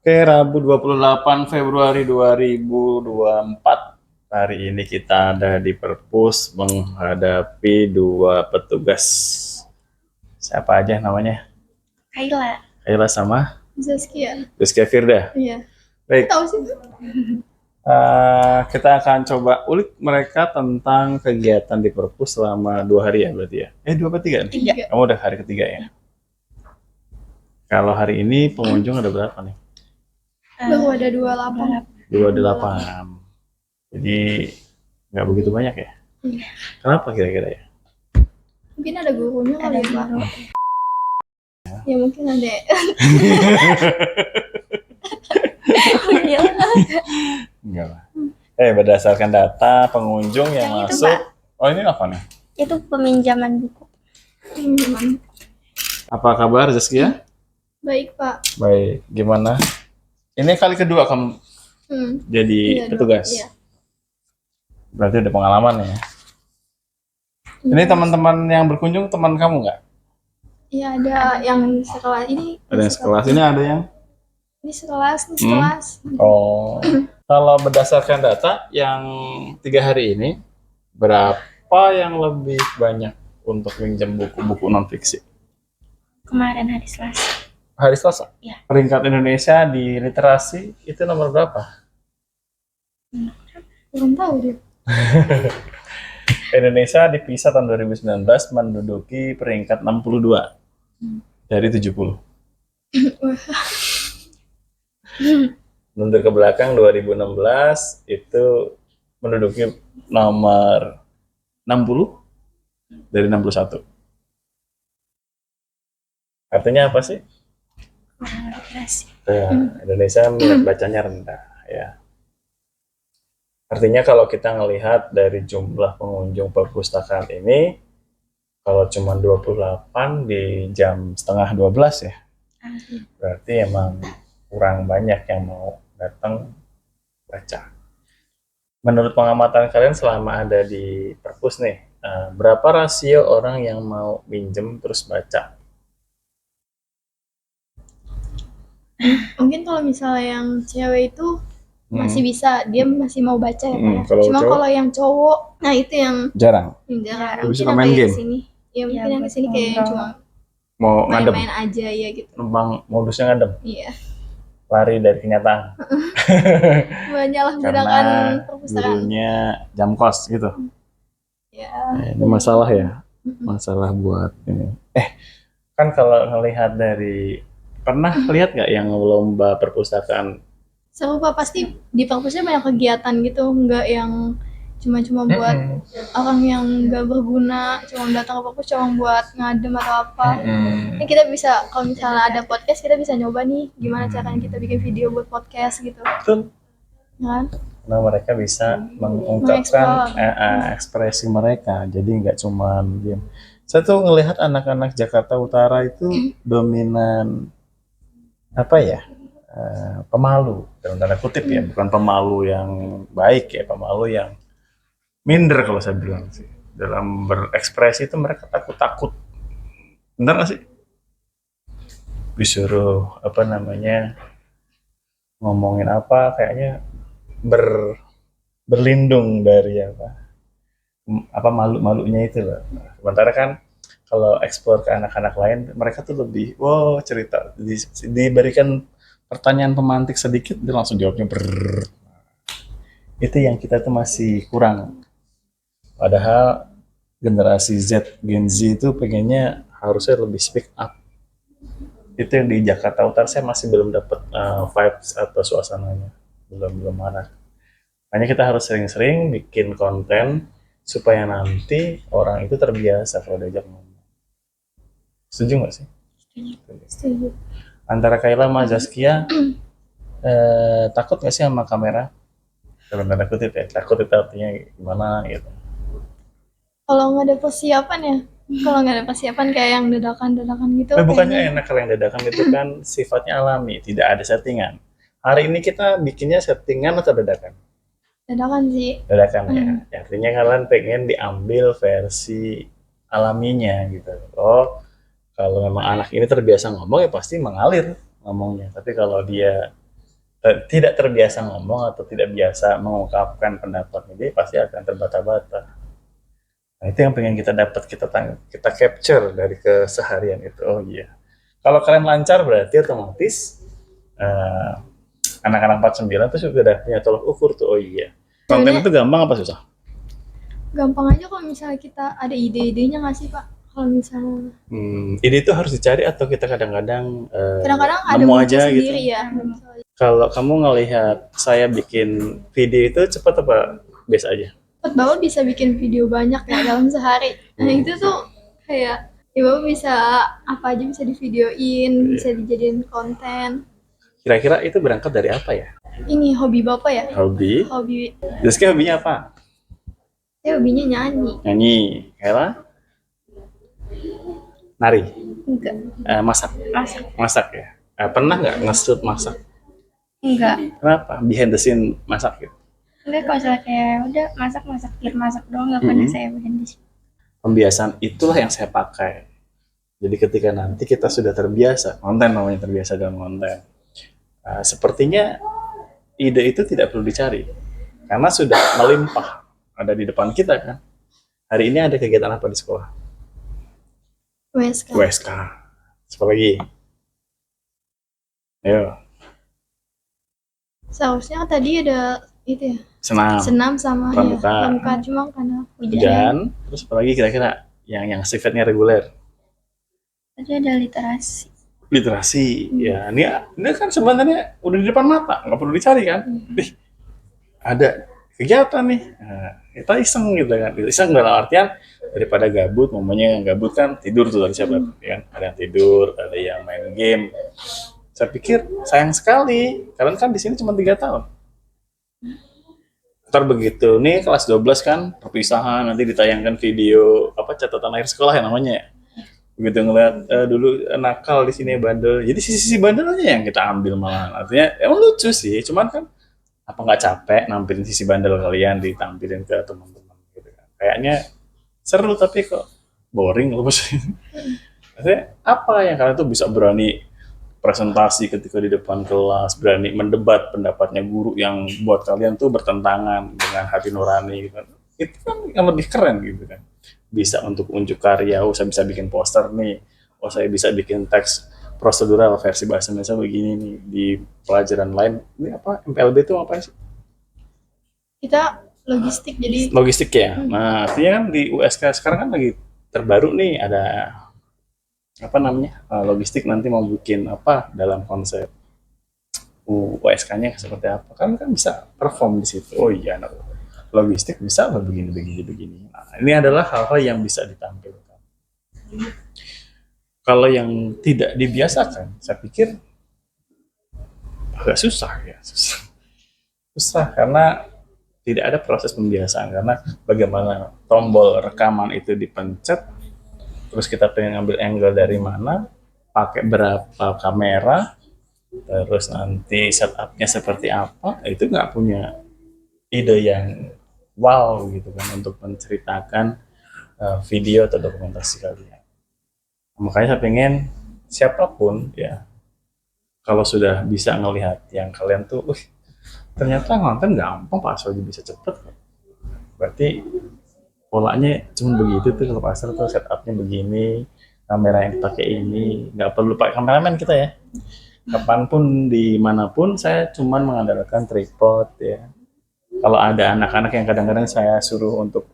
Oke, Rabu 28 Februari 2024. Hari ini kita ada di Perpus menghadapi dua petugas. Siapa aja namanya? Kayla. Kayla sama Zaskia Firda. Iya. Baik, Tahu sih. kita akan coba ulik mereka tentang kegiatan di Perpus selama 2 hari ya berarti ya? 2 atau 3? Tiga. Kamu udah hari ketiga ya? Kalau hari ini pengunjung ada berapa nih? Baru ada 28. 28. Jadi nggak begitu banyak ya? Iya. Kenapa kira-kira ya? Mungkin ada gurunya kali ya, Pak. Ya mungkin ada. Enggak lah. Berdasarkan data pengunjung yang Yang itu, masuk. Pak. Oh, ini apa nih? Itu peminjaman buku. Apa kabar Zaskia? Baik, Pak. Baik. Gimana? Ini kali kedua kamu jadi Iya, petugas. Iya. Berarti ada pengalaman ya. Ini teman-teman yang berkunjung teman kamu nggak? Iya, ada yang sekelas ini. Ada yang sekelas. Ini ada yang? Ini sekelas, ini sekelas. Oh. Kalau berdasarkan data yang 3 hari ini, berapa yang lebih banyak untuk minjem buku-buku non-fiksi? Kemarin hari Selasa. Hari Selasa? Iya. Peringkat Indonesia di literasi itu nomor berapa? Belum tahu deh. Indonesia di PISA tahun 2019 menduduki peringkat 62 dari 70. Mundur ke belakang 2016 itu menduduki nomor 60 dari 61. Artinya apa sih? Indonesia minat bacanya rendah ya. Artinya kalau kita ngelihat dari jumlah pengunjung perpustakaan ini, kalau cuma 28 di jam setengah 12 ya, berarti emang kurang banyak yang mau datang baca. Menurut pengamatan kalian selama ada di perpus nih, berapa rasio orang yang mau minjem terus baca? Mungkin kalau misalnya yang cewek itu masih bisa, dia masih mau baca ya, Pak. Cuma cowok? kalau yang cowok, nah itu yang Jarang. jarang. Lebih Mungkin suka yang main kayak game? kesini. Ya mungkin yang kesini kayak cuma Mau ngadem? main-main aja ya gitu. Memang modusnya ngadem? Iya. Lari dari kenyataan. Menyalahgunakan Karena perpustakaan. gurunya jam kos gitu. Ya. Ini masalah ya, masalah buat ini. Kan kalau ngelihat dari, pernah lihat nggak yang lomba perpustakaan? Seru Pak, pasti di perpusnya banyak kegiatan gitu, nggak yang cuma buat orang yang nggak berguna, cuma datang ke perpus cuma buat ngadem atau apa. Ini kita bisa, kalau misalnya ada podcast, kita bisa nyoba nih gimana caranya kita bikin video buat podcast gitu. Betul. Kan? Nah, mereka bisa mengungkapkan ekspresi mereka, jadi nggak cuma diam. Saya tuh ngelihat anak-anak Jakarta Utara itu dominan apa ya, pemalu dalam tanda kutip ya, bukan pemalu yang baik ya, pemalu yang minder kalau saya bilang sih. Dalam berekspresi itu mereka takut-takut. Benar nggak sih? Disuruh apa namanya ngomongin apa kayaknya berlindung dari apa malu-malunya itu loh. Sementara kan kalau eksplor ke anak-anak lain, mereka tuh lebih wow cerita, diberikan pertanyaan pemantik sedikit dia langsung jawabnya itu yang kita tuh masih kurang. Padahal generasi Z, Gen Z itu pengennya harusnya lebih speak up. Itu yang di Jakarta Utara saya masih belum dapat vibes atau suasananya, belum ada. Makanya kita harus sering-sering bikin konten supaya nanti orang itu terbiasa kalau diajak ngomong. Setuju nggak sih? Setuju. Antara Kayla sama Zaskia, takut nggak sih sama kamera? Dalam tanda kutip ya, takut itu artinya gimana gitu. Kalau nggak ada persiapan ya, kalau nggak ada persiapan kayak yang dadakan-dadakan gitu. Bukannya enak kalau yang dadakan itu kan sifatnya alami, tidak ada settingan. Hari ini kita bikinnya settingan atau dadakan? Dadakan sih. Dadakan ya. Artinya kalian pengen diambil versi alaminya gitu. Oh, kalau memang anak ini terbiasa ngomong ya pasti mengalir ngomongnya. Tapi kalau dia tidak terbiasa ngomong atau tidak biasa mengungkapkan pendapatnya, dia pasti akan terbata-bata. Nah, itu yang pengen kita dapat, kita capture dari keseharian itu. Oh iya. Kalau kalian lancar berarti otomatis eh, anak-anak 49 tuh juga udah punya tolak ukur tuh. Oh iya. Konten Sebenarnya itu gampang apa susah? gampang aja kalau misalnya kita ada ide-idenya nggak sih Pak? Kalau misalnya Ide itu harus dicari atau kita kadang-kadang kadang-kadang ada nemu muncul aja sendiri gitu. ya. Kalau kamu ngelihat saya bikin video itu cepat apa biasa aja? Bapak bisa bikin video banyak ya dalam sehari. Nah itu tuh kayak ya Bapak bisa apa aja bisa divideoin, bisa dijadiin konten. Kira-kira itu berangkat dari apa ya? Ini hobi Bapak ya? Hobi. Hobi. Rizky hobinya apa? Saya hobinya nyanyi. Nyanyi. Kayla? Nari. Enggak. Masak. Masak. Masak ya. Pernah nggak nge-shoot masak? Enggak. Kenapa? Behind the scene masak gitu. Enggak, kalau misalnya kayak udah masak masak doang nggak pernah saya bikin di sini. Pembiasaan itulah yang saya pakai. Jadi ketika nanti kita sudah terbiasa, konten namanya terbiasa dalam konten. Sepertinya ide itu tidak perlu dicari. Karena sudah melimpah. Ada di depan kita kan. Hari ini ada kegiatan apa di sekolah? WSK. WSK. Apa lagi? Ayo. Seharusnya tadi ada itu ya. Senam Sama pramuka. ya. Pramuka cuma karena Hujan. Terus apa lagi kira-kira yang sifatnya reguler? Tadi ada literasi. Literasi. Ya, ini kan sebenarnya udah di depan mata, nggak perlu dicari kan. Ada kegiatan nih. Nah, kita iseng gitu kan. Iseng dalam artian daripada gabut, momennya yang gabut kan tidur tuh dari siapa ya kan. Ada yang tidur, ada yang main game. Saya pikir sayang sekali, kalian kan di sini cuma 3 tahun. Ntar begitu nih kelas 12 kan perpisahan, nanti ditayangkan video apa catatan akhir sekolah ya namanya. Begitu ngeliat dulu nakal di sini bandel, jadi sisi bandelnya yang kita ambil malah. Artinya emang lucu sih, cuman kan apa nggak capek nampilin sisi bandel kalian ditampilin ke teman-teman gitu kan. Kayaknya seru tapi kok boring loh bos. Maksudnya apa yang kalian tuh bisa berani presentasi ketika di depan kelas, berani mendebat pendapatnya guru yang buat kalian tuh bertentangan dengan hati nurani gitu. Itu kan yang lebih keren gitu kan. Bisa untuk unjuk karya, oh saya bisa bikin poster nih, oh saya bisa bikin teks prosedural versi bahasa Indonesia begini nih di pelajaran lain. Ini apa MPLB itu apa sih? Kita logistik jadi Logistik ya. Nah, artinya kan di USK sekarang kan lagi terbaru nih ada apa namanya logistik nanti mau bikin apa dalam konsep USK-nya seperti apa kan bisa perform di situ. Oh iya, anak logistik bisa begini. Nah, ini adalah hal-hal yang bisa ditampilkan. Kalau yang tidak dibiasakan, saya pikir agak susah ya, susah karena tidak ada proses pembiasaan. Karena bagaimana tombol rekaman itu dipencet, terus kita pengen ngambil angle dari mana, pakai berapa kamera, terus nanti setupnya seperti apa, itu nggak punya ide yang wow gitu kan untuk menceritakan video atau dokumentasi kalian. Makanya saya pengen siapapun ya, kalau sudah bisa ngelihat yang kalian tuh, ternyata ngonten gampang Pak Asro bisa cepet, berarti polanya cuma begitu tuh. Kalau pasar tuh setupnya begini, kamera yang dipakai ini, nggak perlu pakai kameramen kita ya. Kapanpun dimanapun saya cuma mengandalkan tripod ya. Kalau ada anak-anak yang kadang-kadang saya suruh untuk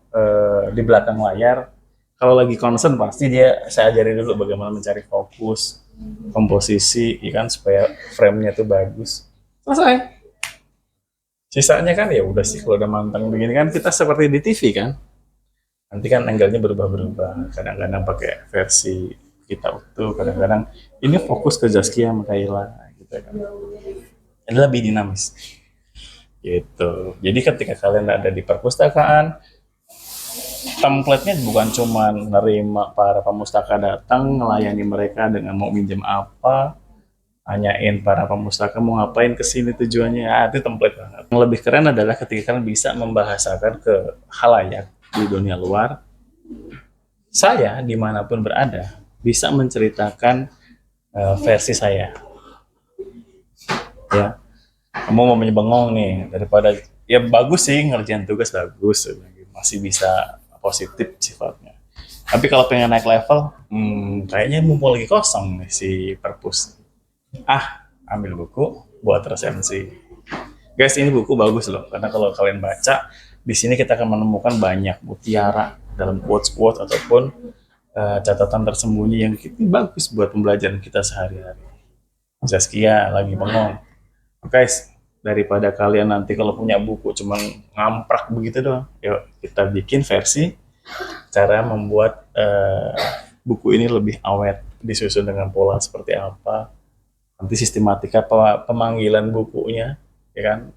di belakang layar, kalau lagi concern pasti saya ajarin dulu bagaimana mencari fokus, komposisi, ya kan, supaya frame-nya tuh bagus. Selesai. Sisanya kan ya udah sih, kalau udah mantang begini kan kita seperti di TV kan. Nanti kan angle-nya berubah-berubah. Kadang-kadang pakai versi kita utuh, kadang-kadang ini fokus ke Zaskia sama Kayla gitu kan. Ini lebih dinamis. Gitu. Jadi ketika kalian ada di perpustakaan, template-nya bukan cuma nerima para pemustaka datang, melayani mereka dengan mau minjem apa, tanyain para pemustaka mau ngapain kesini tujuannya, itu template banget. Yang lebih keren adalah ketika kalian bisa membahasakan ke halayak di dunia luar, saya dimanapun berada bisa menceritakan versi saya ya. kamu mau bengong nih, daripada ya bagus sih ngerjain tugas bagus, masih bisa positif sifatnya. Tapi kalau pengen naik level, kayaknya mumpung lagi kosong nih si perpus. Ambil buku buat resensi. Guys, ini buku bagus loh, karena kalau kalian baca, di sini kita akan menemukan banyak mutiara dalam quotes-quotes ataupun catatan tersembunyi yang bagus buat pembelajaran kita sehari-hari. Zaskia lagi bengong. Guys, daripada kalian nanti kalau punya buku cuman ngamprak begitu doang, yuk kita bikin versi cara membuat buku ini lebih awet, disusun dengan pola seperti apa, nanti sistematika pemanggilan bukunya, ya kan,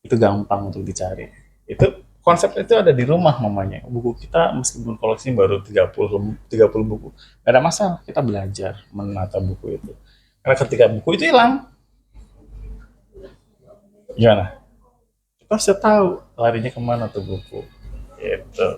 itu gampang untuk dicari. Itu konsep itu ada di rumah mamanya. Buku kita meskipun koleksi baru 30 buku, gak ada masalah, kita belajar menata buku itu. Karena ketika buku itu hilang, gimana? Kita harus tahu larinya kemana tuh buku. Gitu.